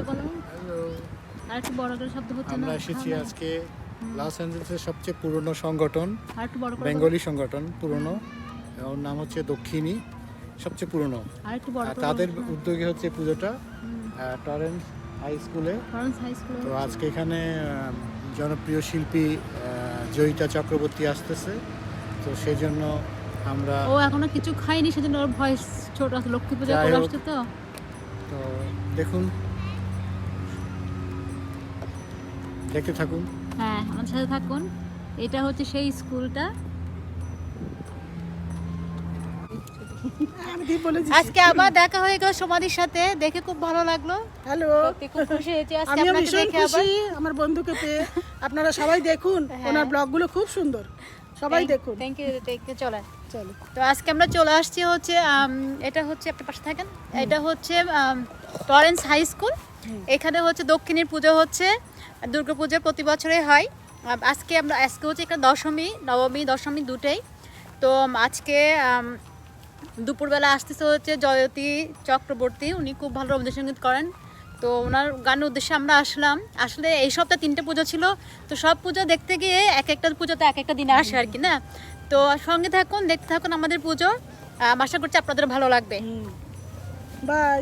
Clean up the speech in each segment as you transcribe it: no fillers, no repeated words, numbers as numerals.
বলো। আর একটু বড় করে শব্দ হচ্ছে না? আমরা এসেছি আজকে লস অ্যাঞ্জেলেসের সবচেয়ে পুরনো সংগঠন, আর একটু বড় করে বেঙ্গলি সংগঠন, পুরনো। ওর নাম হচ্ছে দক্ষিণী, সবচেয়ে পুরনো। আর একটু বড় করে তাদের উদ্যোগে হচ্ছে পুজোটা টরেন্স হাই স্কুলে। টরেন্স হাই স্কুলে। তো আজকে এখানে জনপ্রিয় শিল্পী জয়িতা চক্রবর্তী আসতেছে, তো সেই জন্য আমরা ও এখনো কিছু খাইনি, সেজন্য ওর ভয়েস ছোট আছে। লক্ষ্মী পূজা করে আসছে তো। তো দেখুন, দেখতে থাকুন। হ্যাঁ, আমার সাথে থাকুন। এটা হচ্ছে সেই স্কুলটা। আজকে আবার দেখা হয়ে গেল সমাধির সাথে, দেখে খুব ভালো লাগলো। হ্যালো, সত্যি খুব খুশি হয়েছি আজকে আমিও আপনাকে ভীষণ দেখে। আবার খুশি আমার বন্ধুকে পেয়ে। আপনারা সবাই দেখুন, ওনার ব্লগগুলো খুব সুন্দর, সবাই দেখুন। Thank you. চলেন। চলো। তো আজকে আমরা চলে আসছি হচ্ছে এটা হচ্ছে আপনার পাশে থাকেন, এটা হচ্ছে টরেন্স হাই স্কুল। এখানে হচ্ছে দক্ষিণের পুজো হচ্ছে, দুর্গাপূজা প্রতি বছরে হয়। আজকে হচ্ছে এখানে নবমী দশমী দুটেই। তো আজকে দুপুরবেলা আসতেছে হচ্ছে জয়তী চক্রবর্তী, উনি খুব ভালো রবীন্দ্রসঙ্গীত করেন। তো ওনার গানের উদ্দেশ্যে আমরা আসলাম। আসলে এই সপ্তাহে 3টে পুজো ছিল, তো সব পুজো দেখতে গিয়ে এক একটা পুজোতে এক একটা দিনে আসে আর কি না। তো সঙ্গে থাকুন, দেখতে থাকুন আমাদের পুজো। আশা করছি আপনাদের ভালো লাগবে। বাই।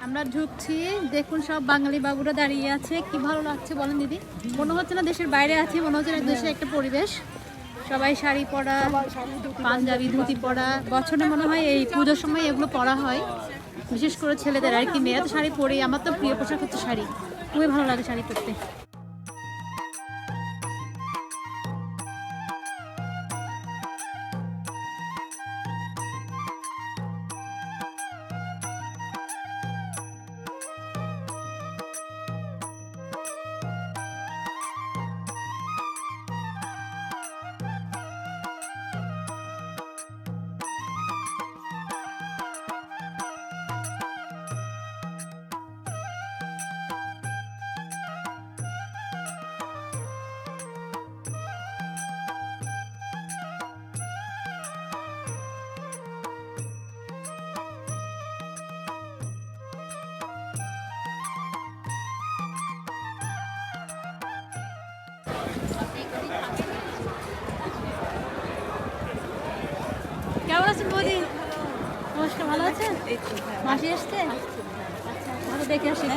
আমরা ঢুকছি, দেখুন সব বাঙালি বাবুরা দাঁড়িয়ে আছে। কি ভালো লাগছে বলেন দিদি, মনে হচ্ছে না দেশের বাইরে আছি, মনে হচ্ছে না দেশের একটা পরিবেশ। সবাই শাড়ি পরা, পাঞ্জাবি ধুতি পরা। বছরে মনে হয় এই পুজোর সময় এগুলো পরা হয়, বিশেষ করে ছেলেদের আর কি। মেয়েরা তো শাড়ি পরেই, আমার তো প্রিয় পোশাক হচ্ছে শাড়ি, খুবই ভালো লাগে শাড়ি পরতে। কেমন আছেন বৌদি? নমস্কার, ভালো আছেন? মাসি এসছে? আচ্ছা, ভালো দেখে আসি।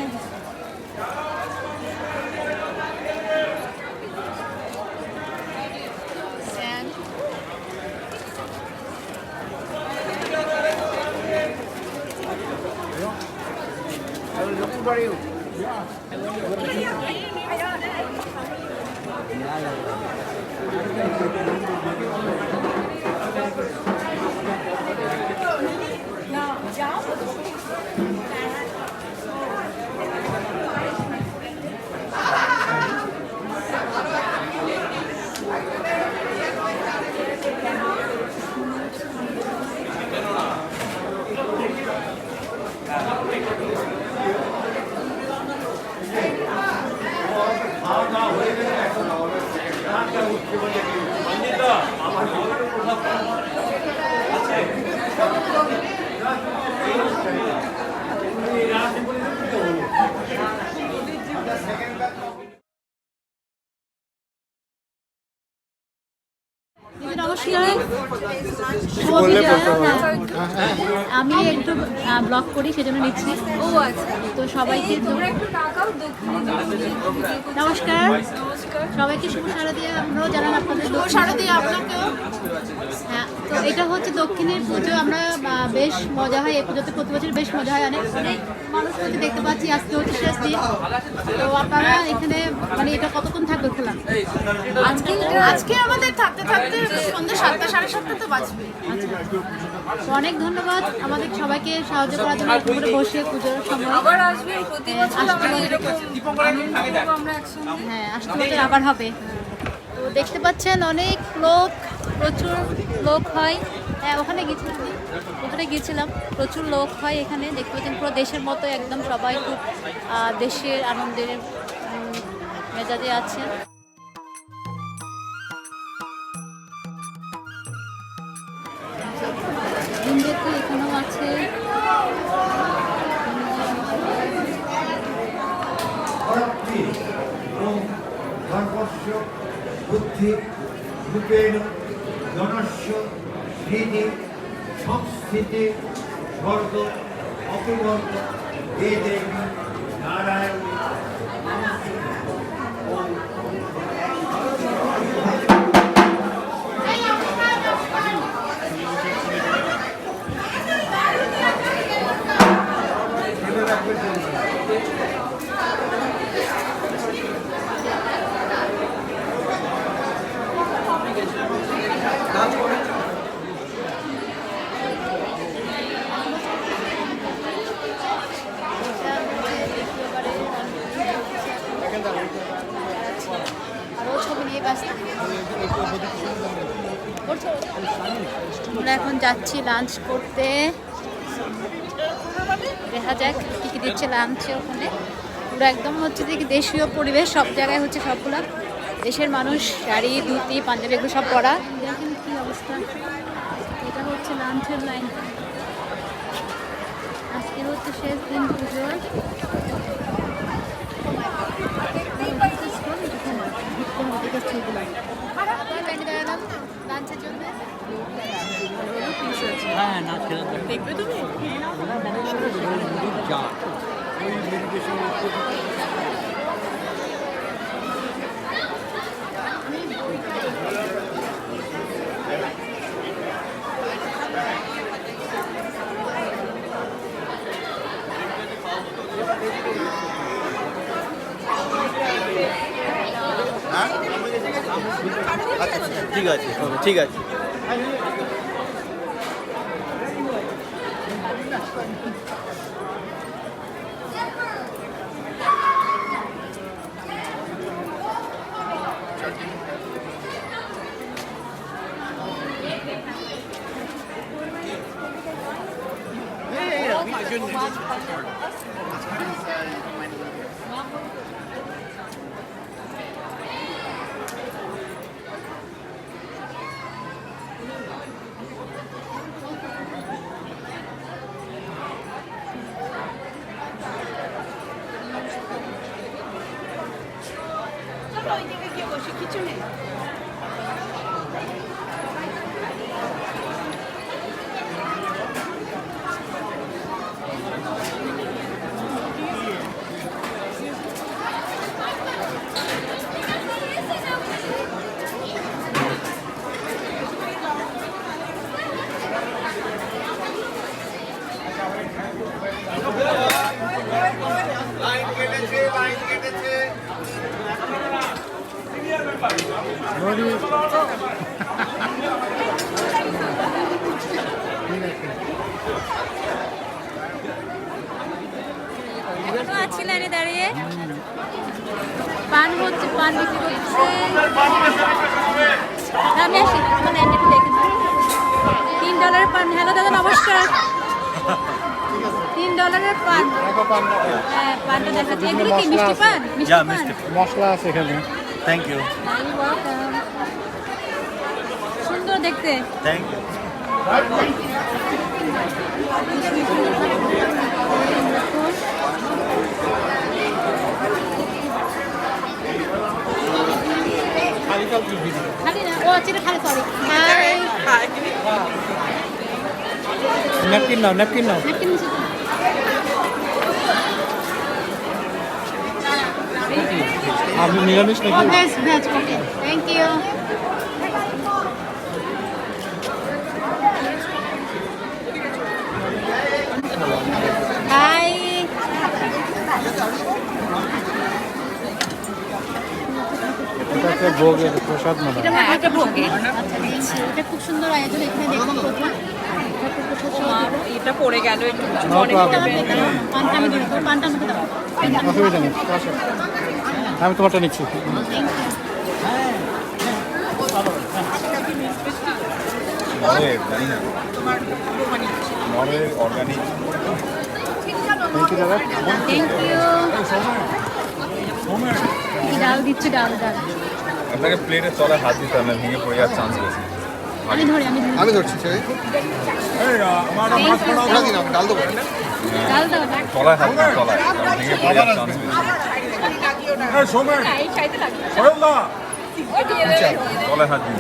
আমি একটু ব্লগ করি, সেজন্য নিচ্ছি। ও আচ্ছা, তো সবাইকে নমস্কার, সবাইকে শুভ শারদীয়া। আপনারাও জানান আপনাদের শুভ শারদীয়া আপনাকেও। হ্যাঁ, তো এটা হচ্ছে দক্ষিণের পুজো। আমরা বেশ মজা হয় এই পুজোতে, প্রতি বছর বেশ মজা হয়। অনেক অনেক মানুষ হচ্ছে দেখতে পাচ্ছি। আজকে হচ্ছে শেষ দিন। তো আপনারা এখানে মানে এটা কতক্ষণ থাকবে খোলা? আজকে আমাদের থাকতে থাকতে সন্ধ্যা 7টা 7:30 তো বাজবে। তো অনেক ধন্যবাদ আমাদের সবাইকে সাহায্য করার জন্য, একটু করে বসে পুজোর সময়। আবার আসবে প্রতি বছর আমরা এরকম আনন্দ করব আমরা একসঙ্গে। হ্যাঁ, আসতে বছর আবার হবে। তো দেখতে পাচ্ছেন অনেক লোক, প্রচুর লোক হয়। হ্যাঁ, ওখানে গিয়েছিলাম, প্রচুর লোক হয় এখানে। দেখতে পাচ্ছেন পুরো দেশের মতো একদম সবাই খুব দেশের আনন্দের মেজাজে আছে। এখানেও আছে। বুদ্ধি রূপেণ জনস্য হৃদি সংস্থিতি স্বর্গ অপিবর্গ বেদে নারায়ণ আরও ছবি নিয়ে ব্যস্ত। আমরা এখন যাচ্ছি লাঞ্চ করতে, দেখা যাক কী কী দিচ্ছে লাঞ্চে ওখানে। পুরো একদম হচ্ছে যে কি দেশীয় পরিবেশ, সব জায়গায় হচ্ছে সবগুলো দেশের মানুষ শাড়ি ধুতি পাঞ্জাবি এগুলো সব পরা। দেখেন কী অবস্থা, এটা হচ্ছে লাঞ্চের লাইন। আজকে হচ্ছে শেষ দিন পুজোর। লাঞ্চের জন্য দেখবে তুমি ঠিক আছে ঠিক আছে। কিছু নেই। এখনো আছি লাইনে দাঁড়িয়ে, পান হচ্ছে, পান বিক্রি করছে। আমি আসি, আমার লাইনটা একটু দেখে নাও। $3 পান। হ্যালো দাদা নমস্কার। $3 পান। হ্যাঁ পানটা দেখাচ্ছি। এগুলো কি মিষ্টি পান? মিষ্টি পান, মশলা আছে এখানে। থ্যাংক ইউ সুন্দর দেখতে। Thank you. খালি না, ও আচ্ছা খালি, সরি। ন্যাপকিন নাও, ন্যাপকিন নাও। ন্যাপকিন নিচে দাও। আপনি নিরামিষ ও নাকি? Veg, veg, okay thank you. Hi, এটা একটা ভোগের প্রসাদ মানে। এটা আমার একটা ভোগে। আচ্ছা, এটা খুব সুন্দর আয়োজন এখানে দেখুন প্রথম। এটা পড়ে গেল একটু No problem. পানটা আমি দেবো, পানটা আমাকে দাও। অসুবিধা নেই, আসো। আমি তোমারটা নিচ্ছি। অর্গানিক। থ্যাংক ইউ দাদা। Thank you. ডাল দিচ্ছি, ডাল ডাল। আপনাকে প্লেটের তলায় হাত দিতে হবে, ভেঙে পড়ে যাওয়ার চান্স বেশি। আমি ধরি, আমি ধরি। আমি ধরছি সেই ডাল দেবো। ডাল দাও। তলায় হাত দিতে, তলায় ভেঙে পড়ে যাওয়ার চান্স বেশি। তলায় হাত দিন,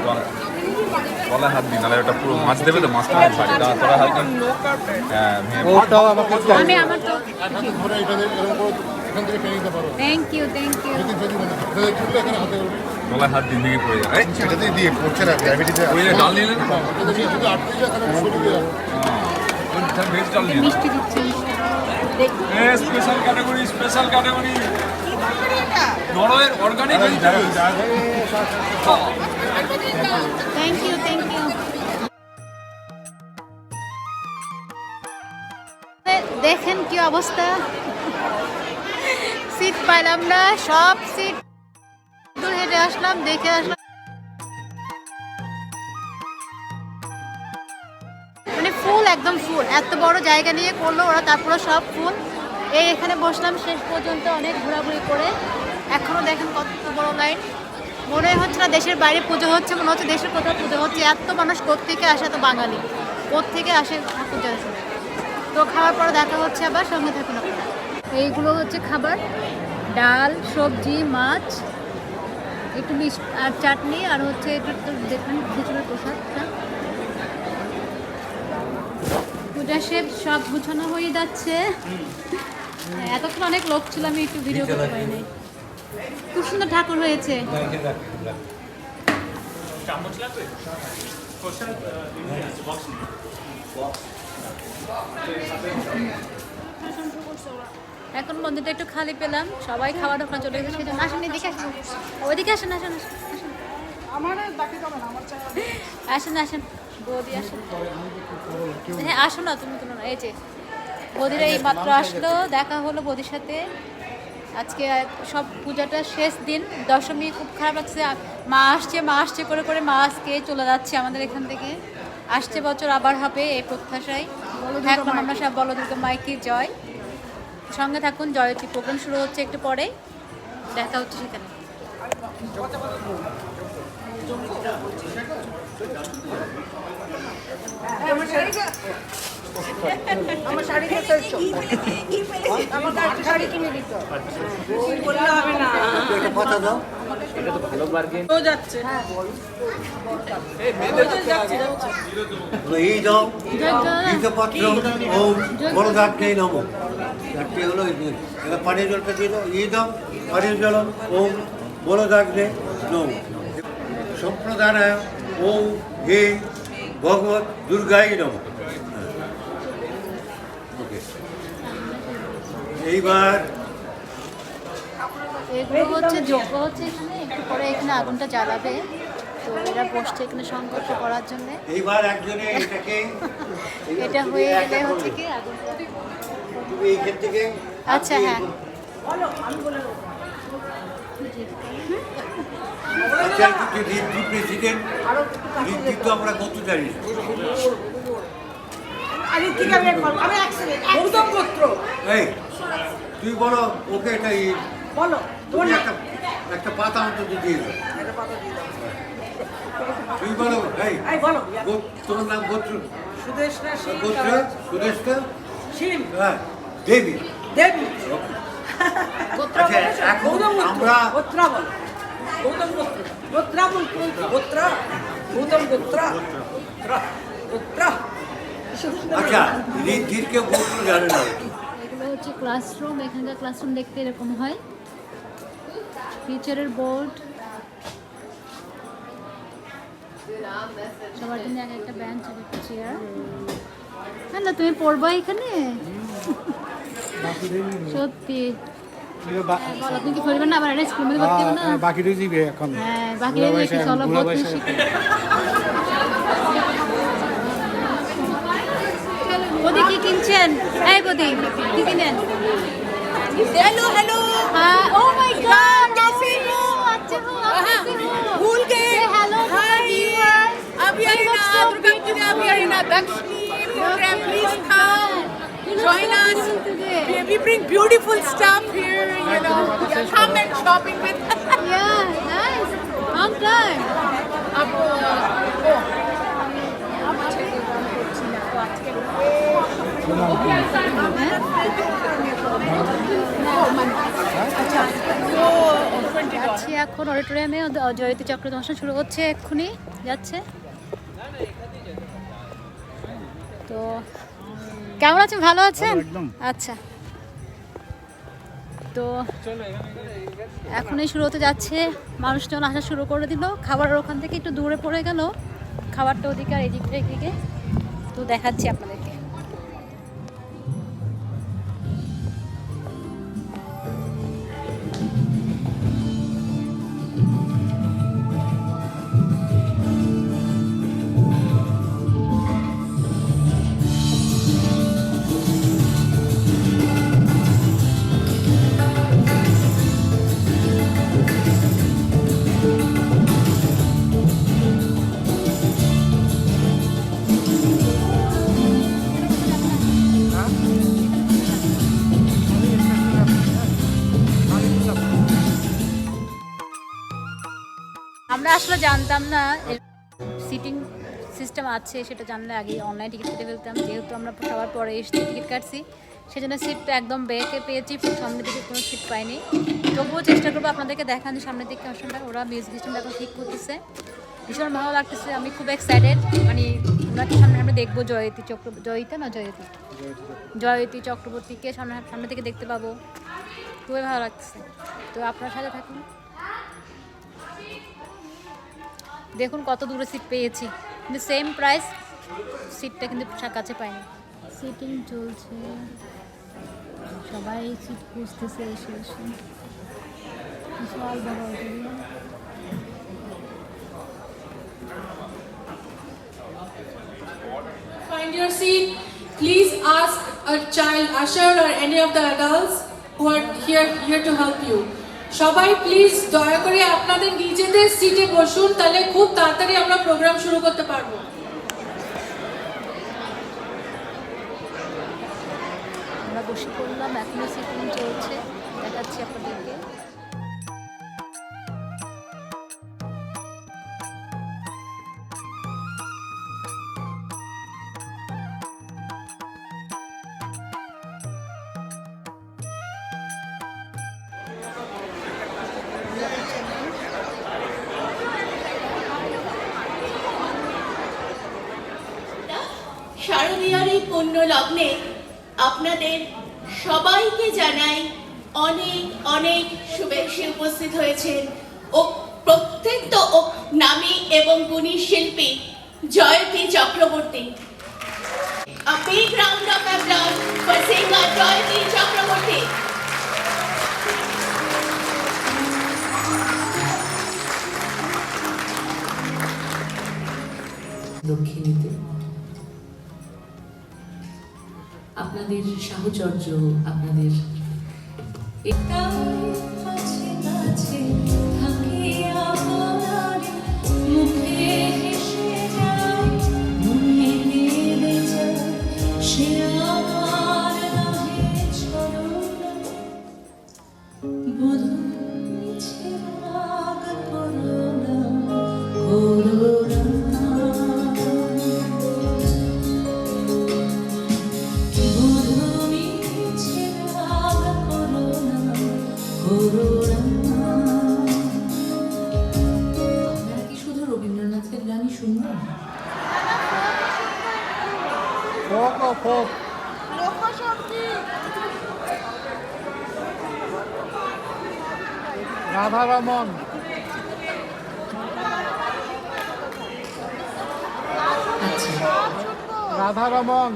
তলায় হাত দিন, নাহলে ওটা পুরো মাছ দেবে তো, মাছটা ভারী। তলায় হাত দিন। হ্যাঁ, ওটাও আমাকে আমি আমার তো ধরে এখান থেকে টেনে দিতে পারো। থ্যাংক ইউ তলায় হাত দিন, ভেঙে পড়ে যায়। এটাতেই দিয়ে পড়ছে না, গ্র্যাভিটিতে পড়ে যায়, ডাল নিলেন। শুধু আটকে যায়, কারণ শরীরে ভেজ ডাল নিলেন। মিষ্টি দিচ্ছি স্পেশাল ক্যাটাগরি, স্পেশাল ক্যাটাগরি। নরওয়ের অর্গানিক ভেজিটেবল। থ্যাংক ইউ দেখেন কি অবস্থা, সিট পাইলাম না, সব সিট দূর হেঁটে আসলাম, দেখে আসলাম, মানে ফুল, একদম ফুল। এত বড় জায়গা নিয়ে করলো ওরা, তারপরে সব ফুল। এই এখানে বসলাম শেষ পর্যন্ত অনেক ঘোরাঘুরি করে। এখনো দেখেন কত বড় লাইন, মনে হচ্ছে না দেশের বাইরে পুজো হচ্ছে, মনে হচ্ছে দেশের কোথাও পুজো হচ্ছে। এত মানুষ কোত্থেকে আসে, এত বাঙালি কোত্থেকে আসে পুজো আসে। তো খাওয়ার পরে দেখা হচ্ছে, আবার সঙ্গে থাকুন আপনারা। এইগুলো হচ্ছে খাবার, ডাল, সবজি, মাছ, একটু মিষ্টি আর চাটনি, আর হচ্ছে একটু দেখুন খিচুড়ির প্রসাদটা। পূজা শেষ, সব গুছানো হয়ে যাচ্ছে। এতক্ষণ অনেক লোক ছিল, আমি একটু ভিডিও করতে পারিনি। খুব সুন্দর ঠাকুর হয়েছে। এখন মন্দিরটা একটু খালি পেলাম, সবাই খাওয়া ঢোকা চলে গেছে, সেজন্য আসেন, এদিকে আসেন, ওইদিকে আসেন, আসেন আমার বাকি যাবে না, আমার চাই। আসেন বৌদি আসেন। হ্যাঁ আসো না, তুমি তো না। এই যে বৌদিরা এই মাত্র আসলো, দেখা হলো বৌদির সাথে। আজকে সব পূজাটা শেষ দিন, দশমী। খুব খারাপ লাগছে, মা আসছে করে করে মা আজকে চলে যাচ্ছে আমাদের এখান থেকে। আসছে বছর আবার হবে এই প্রত্যাশায়। এখন আমরা সব বলদুর্গা মাইকে জয়। সঙ্গে থাকুন, জয়তী প্রোগ্রাম শুরু হচ্ছে একটু পরে, দেখা হচ্ছে সেখানে। আমার শাড়ি খেতে এসো। আমাকে একটা শাড়ি কিনে দিতে হবে। বললে হবে না। কথা দাও। ও যাচ্ছে। এই দাও, বীজপত্র ও বড়দাগ্নে নম। চারটি হলো এটা পানীয় জলটা দিয়ে দাও। এই দাও পানীয় জল ও বড়দাগ্নে নম। সম্প্রদায় ও হে ভগবত দুর্গাই নম। এইবার এগুলো হচ্ছে যজ্ঞ হচ্ছে এখানে, একটু পরে এখানে আগুনটা জ্বালাবে। তো এরা বসছে এখানে সংকল্প করার জন্য। এইবার একজনে এটাকে এটা হয়ে গেলে হচ্ছে কি আগুনটা। তুমি এইখান থেকে আচ্ছা হ্যাঁ, আচ্ছা প্রেসিডেন্ট কিন্তু আমরা কত জানি না। আরে কি করে করব? আমি গৌতম গোত্র। এই তুই বলো ওকে এটা বলো তুমি একটা পাতা অন্তত দিয়ে দাও। এটা পাতা দিয়ে দাও। তুই বলো এই বলো। তোমার নাম গোত্র সুদেশনা সিং গোত্র সুদেশটা সিং হ্যাঁ দেবী। দেবী। আচ্ছা এখন আমরা গোত্রা বল। গৌতম গোত্র। গোত্রা বল। গোত্রা। গৌতম গোত্রা। গোত্রা। আচ্ছা ঋদ্ধিরকে গোত্র জানে না। এগুলো হচ্ছে ক্লাসরুম। এখানকার ক্লাসরুম দেখতে এরকম হয়, টিচারের বোর্ড, সবার জন্য এক একটা বেঞ্চ, এক একটা চেয়ার। হ্যাঁ না, তুমি পড়বা এখানে? সত্যি বলো, তুমি কি করবে না? আবার একটা স্কুল মধ্যে ভর্তি হবে না? বাকি রয়ে যাবে এখন। হ্যাঁ, বাকি রয়ে যাবে, চলো ভর্তি শিখে। বদি কি কিনছেন? এই বদি কি কিনেন? हेलो हेलो हाँ, oh my God, कैसे हो? अच्छे हो, आप कैसे हो? भूल गए Say hello to the viewers. अभी You look so Durga Puja अभी Dakshini program, please come You look join so us. beautiful today. We bring beautiful stuff here, you know. Come and shopping with Yeah, nice. Long time. अब হ্যাঁ? যাচ্ছি এখন অডিটোরিয়ামে, জয়তী চক্র অনুষ্ঠান শুরু হচ্ছে, এক্ষুনি যাচ্ছে। তো কেমন আছেন? ভালো আছেন? আচ্ছা, তো এখনই শুরু হতে যাচ্ছে, মানুষজন আসা শুরু করে দিল। খাবারের ওখান থেকে একটু দূরে পড়ে গেল, খাবারটা ওদিকে আর এদিকটা এদিকে, তো দেখাচ্ছি আপনাদেরকে। আমরা আসলে জানতাম না সিটিং সিস্টেম আছে, সেটা জানলে আগে অনলাইন টিকিট কেটে ফেলতাম। যেহেতু আমরা সবার পরে এসে টিকিট কাটছি, সেজন্য সিটটা একদম বেঁকে পেয়েছি, সামনের দিকে কোনো সিট পাইনি। তবুও চেষ্টা করবো আপনাদেরকে দেখান সামনের দিকে আসলে ওরা মিউজিক সিস্টেমটা এখন ঠিক করতেছে, ভীষণ ভালো লাগতেছে। আমি খুব এক্সাইটেড, মানে ওনাকে সামনে আমরা দেখবো জয়তী চক্রবর্তীকে সামনে থেকে দেখতে পাবো, খুবই ভালো লাগতেছে। তো আপনার সাথে থাকুন, দেখুন কত দূরে সিট পেয়েছি, কিন্তু সেম প্রাইস, সিটটা কিন্তু কাছে পাইনি। সিটিং চলছে, সবাই সিট খুঁজতেছে এসে বিশাল বড় auditorium. Find your seat. Please ask a child usher or any of the adults who are here to help you. সবাই প্লিজ দয়া করে আপনাদের নিজেদের সিটে বসুন, তাহলে খুব তাড়াতাড়ি আমরা প্রোগ্রাম শুরু করতে পারবো। আমরা বসে পড়লাম, এখনো সিটিং চলছে, দেখাচ্ছি আপনাদেরকে। শারদীয়ার এই পুণ্য লগ্নে আপনাদের সবাইকে জানাই অনেক অনেক শুভেচ্ছা। উপস্থিত হয়েছেন ও প্রত্যেক নামী এবং গুণী শিল্পী Jayati Chakraborty. A big round of applause for singer Jayati Chakraborty. দক্ষিণীতে আপনাদের সাহচর্য, আপনাদের মুখে হেসে যায়, মনে নেমে যায়, সে আমার নহে ছলনা, বধূ মিছে রাগ করো না, করো না। আপনারা কি শুধু রবীন্দ্রনাথের গানই শুনবেন? রাধারমন, আচ্ছা, রাধারমন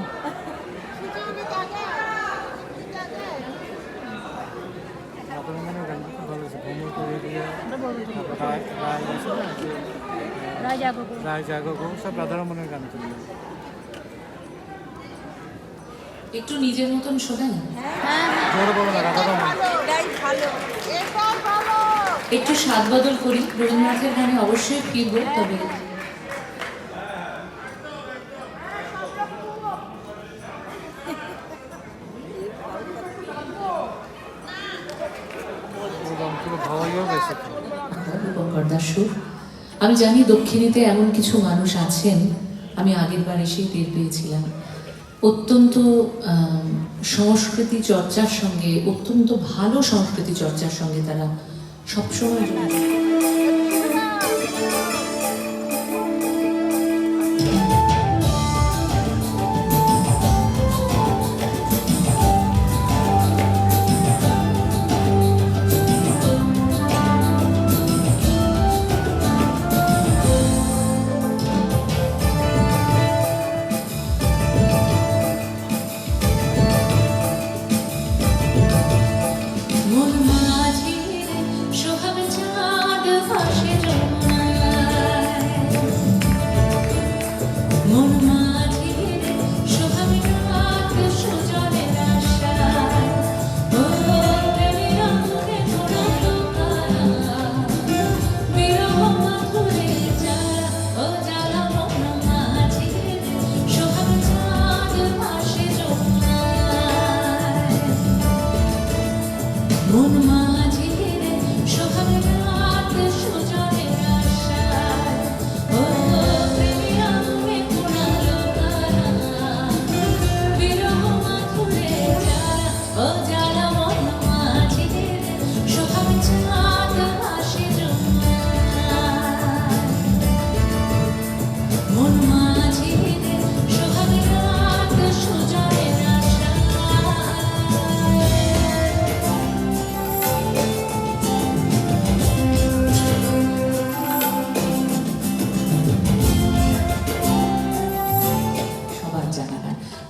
সব রাধারমনের গান তুলি। একটু নিজের মতন শোনেন, জোরে বলো না, রাধারমন। একটু স্বাদ বদল করি, রবীন্দ্রনাথের গানে অবশ্যই ফিরব, তবে আমি জানি দক্ষিণীতে এমন কিছু মানুষ আছেন, আমি আগের বার এসেই টের পেয়েছিলাম, অত্যন্ত সংস্কৃতি চর্চার সঙ্গে, অত্যন্ত ভালো সংস্কৃতি চর্চার সঙ্গে তারা সবসময় জড়িত।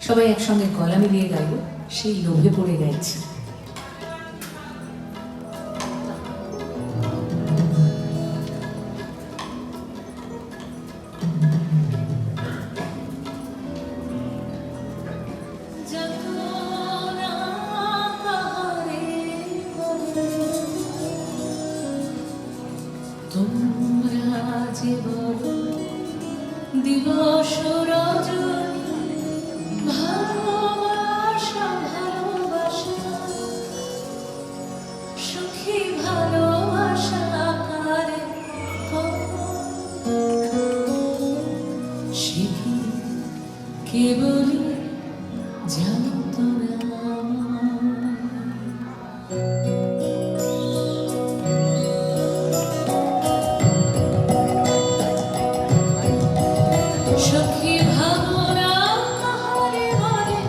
সবাই একসঙ্গে গলা মিলিয়ে গাইব, সেই লোভে পড়ে গাইছি। তোমরা যে বলো দিবস রজনী, ভালোবাসা ভালোবাসা, সুখী ভালোবাসা কারে শিখি কেবলই জানত না। সখী ভাবনা কাহারে বলে,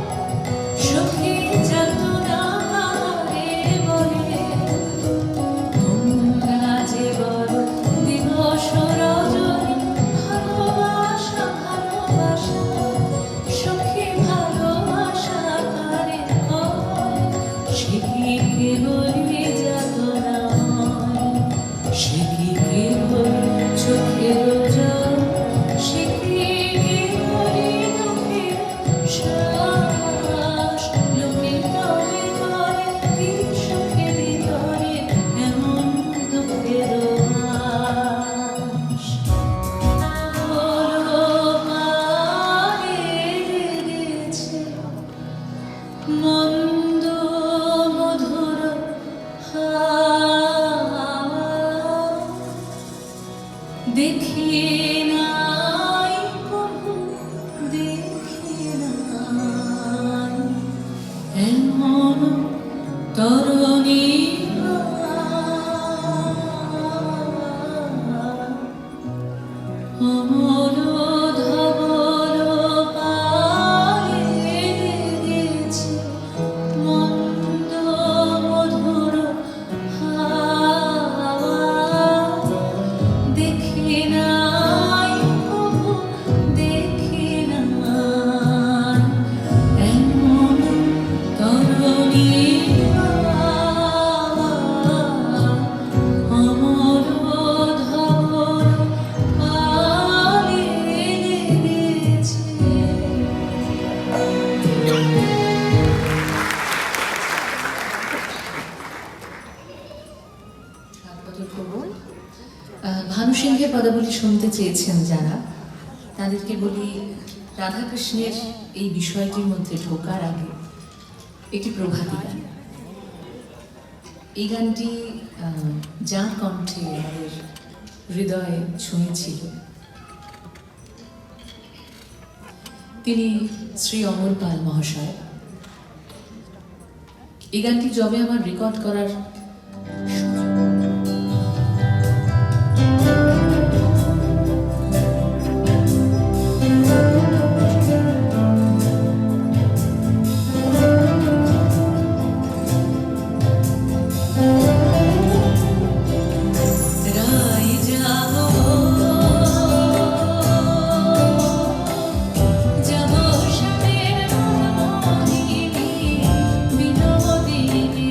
সখী যাতনা কাহারে বলে, তোমরা যে বলো দিবস রজনী, ভালোবাসা ভালোবাসা, সখী ভালোবাসা কারে হয়, সে কি কেবলই যাতনা হয়, সে কি কেবল চোখের জল, সে কি কেবলই দুঃখের শ্বাস, লোকে তলে তলে কি সুখে ভিতরে এমন দুঃখের আশ। হলো পারে লেগেছে মন্দ মধুর হাওয়া, দেখি নাই কভু দেখি নাই এমন তরুণী অমল ধবল পায়ে লেগেছে মন্দ মধুর হাওয়া, দেখি নাই কভু দেখি নাই এমন তরুণী অমল ধবল পায়ে লেগেছে। ভানু সিংহের পদাবলী শুনতে চেয়েছেন যারা, তাদেরকে বলি রাধাকৃষ্ণের এই বিষয়টির মধ্যে ঢোকার আগে একটি প্রভাতী গান। এই গানটি যার কণ্ঠে আমাদের হৃদয়ে ছুঁয়েছিল, তিনি শ্রী অমর পাল মহাশয়। এই গানটি যবে আমার রেকর্ড করার বিনোদিনী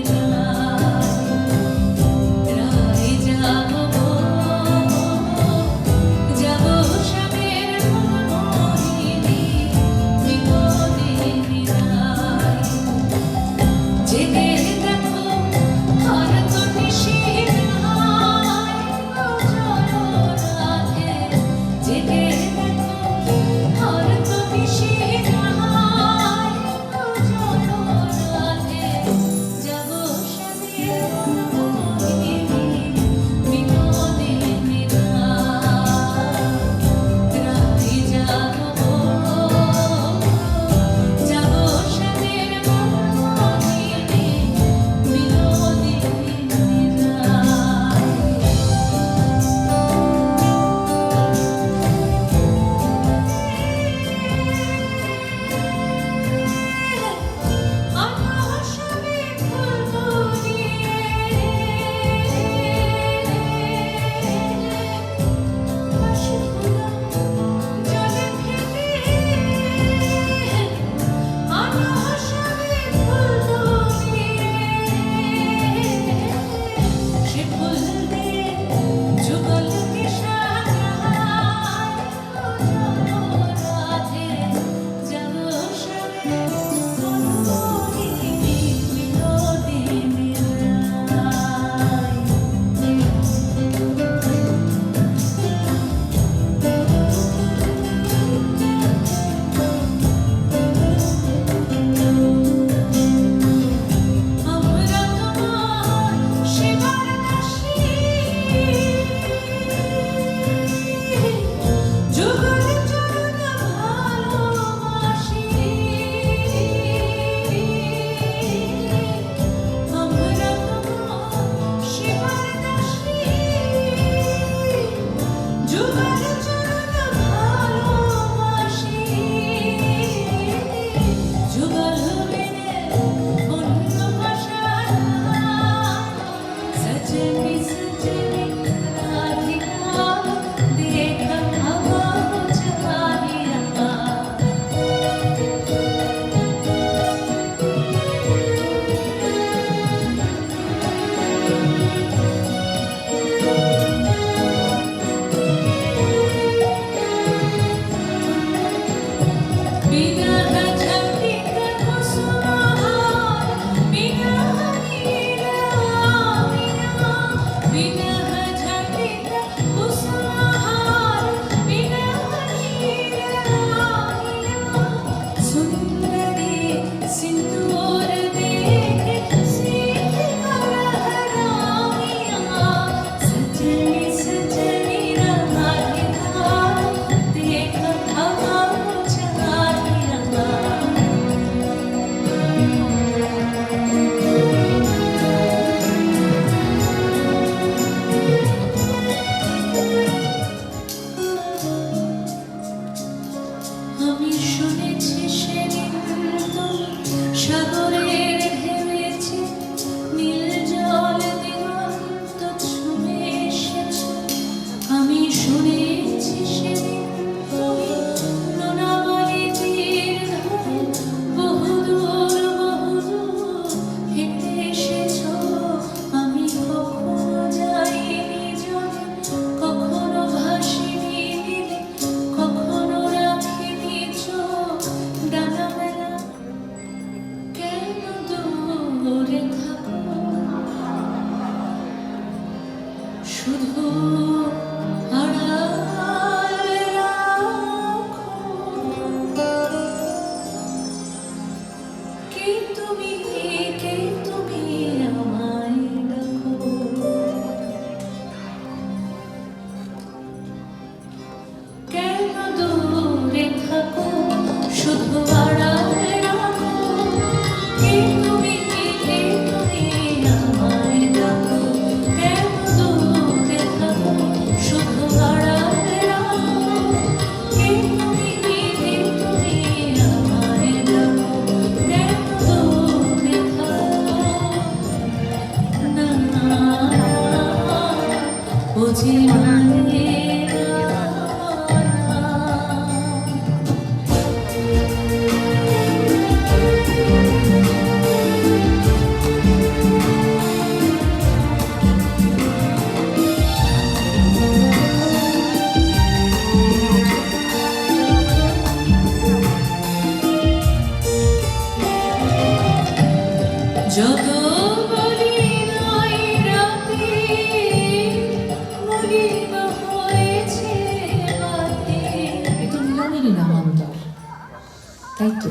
তাই তো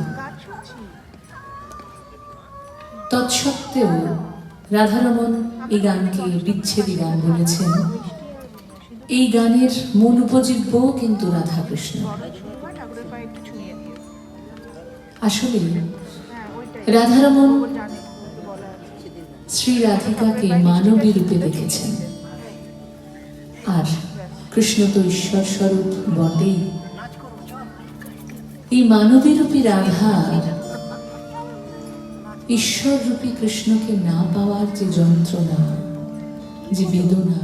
তৎসত্ত্বেও রাধারমণ এই গানকে বিচ্ছেদী গান বলেছেন। এই গানের মূল উপজীব্য কিন্তু রাধাকৃষ্ণ। আসলে রাধারমণ শ্রী রাধিকাকে মানবী রূপে দেখেছেন, আর কৃষ্ণ তো ঈশ্বর স্বরূপ বটেই। এই মানবী রূপী রাধা ঈশ্বর রূপী কৃষ্ণকে না পাওয়ার যে যন্ত্রণা, যে বেদনা,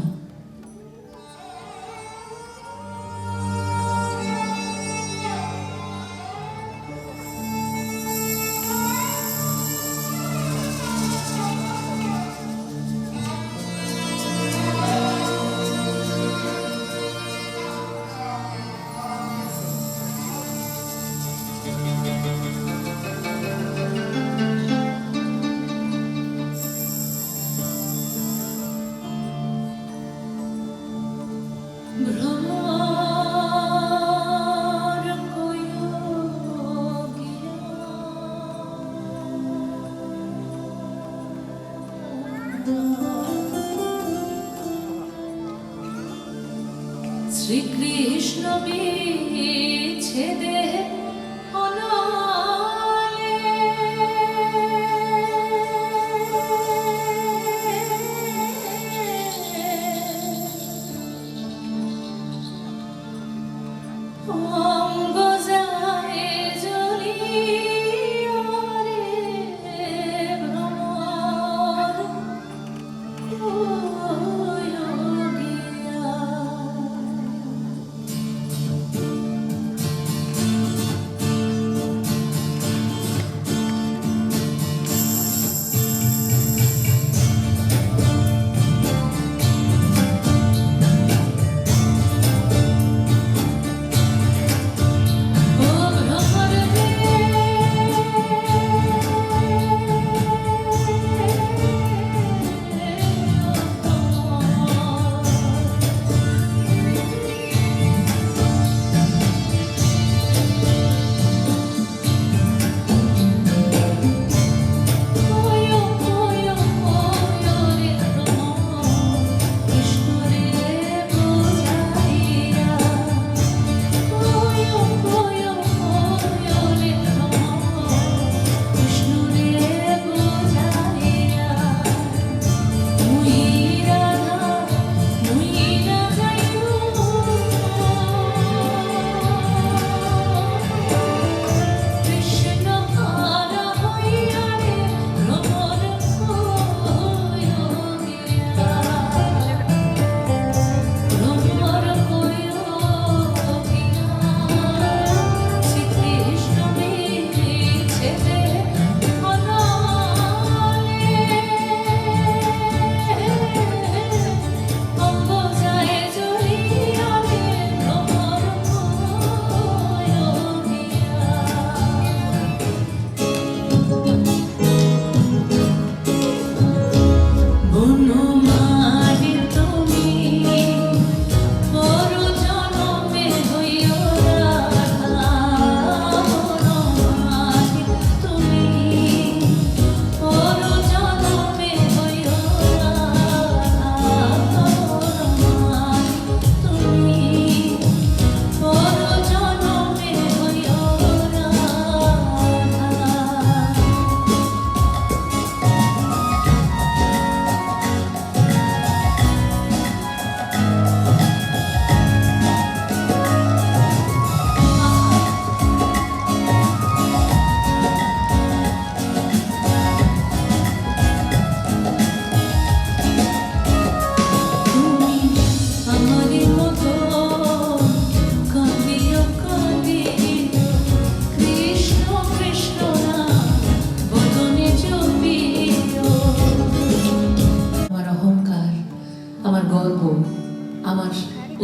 শ্রীকৃষ্ণ বিচ্ছেদে অনলে অঙ্গ যায় জ্বলিয়া রে ভ্রমর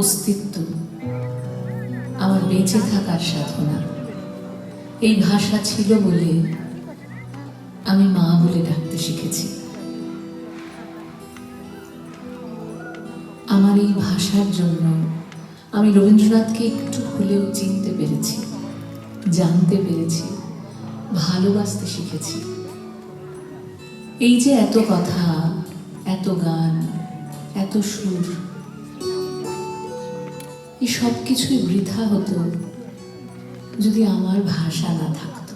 অস্তিত্ব, আমার বেঁচে থাকার সাধনা। এই ভাষা ছিল বলে আমি মা বলে ডাকতে শিখেছি। আমার এই ভাষার জন্য আমি রবীন্দ্রনাথকে একটু হলেও চিনতে পেরেছি, জানতে পেরেছি। ভালোবাসতে শিখেছি। এই যে এত কথা, এত গান, এত সুর, এই সব কিছুই বৃথা হতো যদি আমার ভাষা না থাকতো।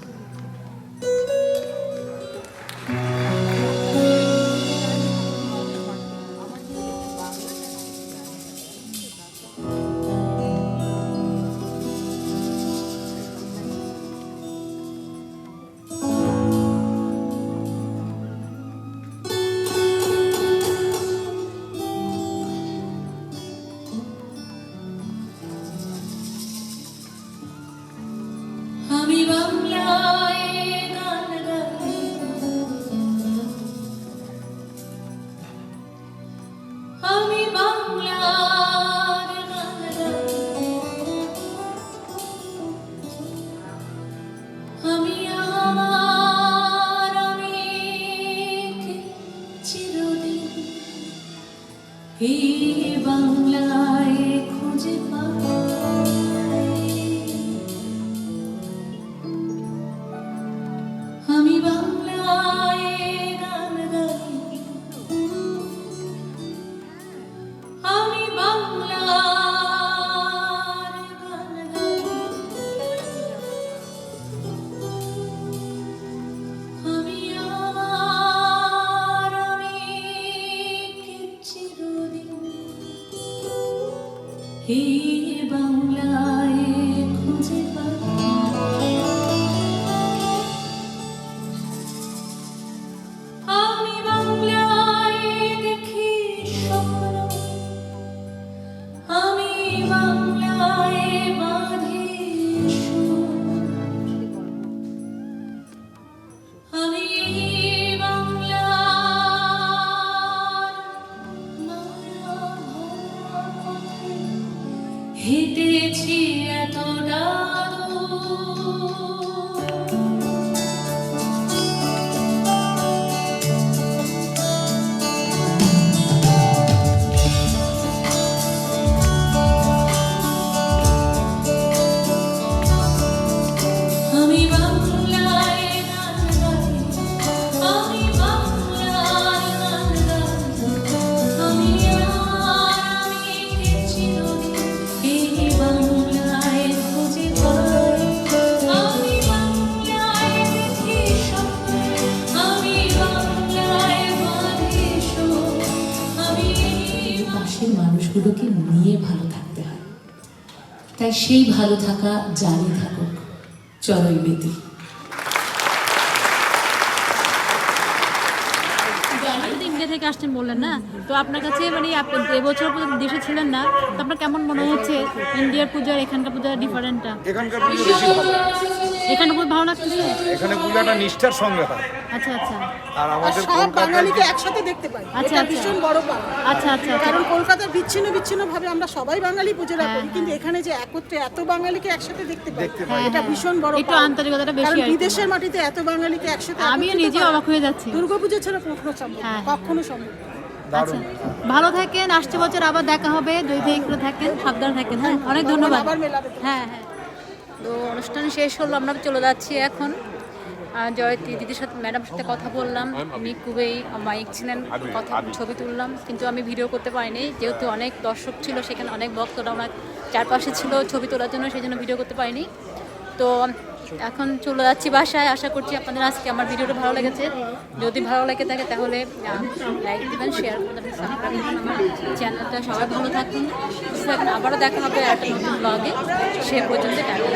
আমি বাংলায় গান গাই, আমি বাংলার গান গাই, আমি আমার আমিকে চিরদিন এই বাংলায় খুঁজে পাই। আমি বাংলায় গান গাই, আমি বাংলার গান গাই, আমি আমার আমিকে চিরদিন এই বাংলায় খুঁজে পাই। আমি বাংলায় দেখি স্বপ্ন, আমি বাংলায় বাঁধি সুর, আমি বাংলার মায়া ভরা পথে হেঁটেছি এতটা আমি বাংলায় গান গাই, আমি বাংলার গান গাই, আমি আমার আমিকে চিরদিন এই বাংলায় খুঁজে পাই। আমি বাংলায় দেখি স্বপ্ন, আমি বাংলায় বাঁধি সুর, আমি পাশের মানুষগুলোকে নিয়ে ভালো থাকতে হয়, তাই সেই ভালো থাকা জারি থাকুক। চলোই বেতি। আপনি তো ইন্ডিয়া থেকে আসছেন বললেন না, তো আপনার কাছে মানে আপনি এবছর পর্যন্ত দেশে ছিলেন না, তো আপনার কেমন মনে হচ্ছে ইন্ডিয়ার পূজার এখানকার পূজার ডিফারেন্টটা? এখানকার পুজো বেশি ভালো। এখানে খুব ভালো লাগতেছে। এখানে পূজাটা নিষ্ঠার সঙ্গে হয়, আচ্ছা আচ্ছা আর আমাদের সব বাঙালিকে একসাথে দেখতে পাই, আচ্ছা, এটা আচ্ছা। ভীষণ বড় পাওয়া। আচ্ছা আচ্ছা আচ্ছা। কারণ কলকাতার বিচ্ছিন্ন ভাবে আমরা সবাই বাঙালি পুজোটা হ্যাঁ, করি, কিন্তু এখানে যে একত্রে এত বাঙালিকে একসাথে দেখতে পাই, হ্যাঁ, এটা হ্যাঁ। ভীষণ বড় একটু পাওয়া। আন্তরিকতাটা বেশি কারণ আর কি। বিদেশের মাটিতে এত বাঙালিকে একসাথে আমিও একত্রিত নিজে করা অবাক হয়ে যাচ্ছি। দুর্গাপুজো ছাড়া কখনো সম্ভব না, হ্যাঁ। কখনো সম্ভব না। আচ্ছা, ভালো থাকেন, আসছে বছর আবার দেখা হবে, দুই থেকে একটু থাকেন, সাবধান থাকেন। হ্যাঁ, অনেক ধন্যবাদ। আবার মেলাবে। হ্যাঁ হ্যাঁ। তো অনুষ্ঠান শেষ হলো, আমরা চলে যাচ্ছি এখন। জয়তী দিদির সাথে, ম্যাডামের সাথে কথা বললাম, উনি খুবই মাইক ছিলেন, কথা ছবি তুললাম, কিন্তু আমি ভিডিও করতে পারিনি যেহেতু অনেক দর্শক ছিল, সেখানে অনেক ভক্তরা ওনার চারপাশে ছিল ছবি তোলার জন্য, সেই জন্য ভিডিও করতে পারিনি। তো এখন চলে যাচ্ছি বাসায়। আশা করছি আপনাদের আজকে আমার ভিডিওটা ভালো লেগেছে। যদি ভালো লেগে থাকে তাহলে লাইক দেবেন, শেয়ার করবেন, সাবস্ক্রাইব করবেন আমার চ্যানেলটা। সবাই ভালো থাকুন, সুস্থ থাকুন। আবারও দেখা হবে একটা নতুন ব্লগে। সে পর্যন্ত টাটা।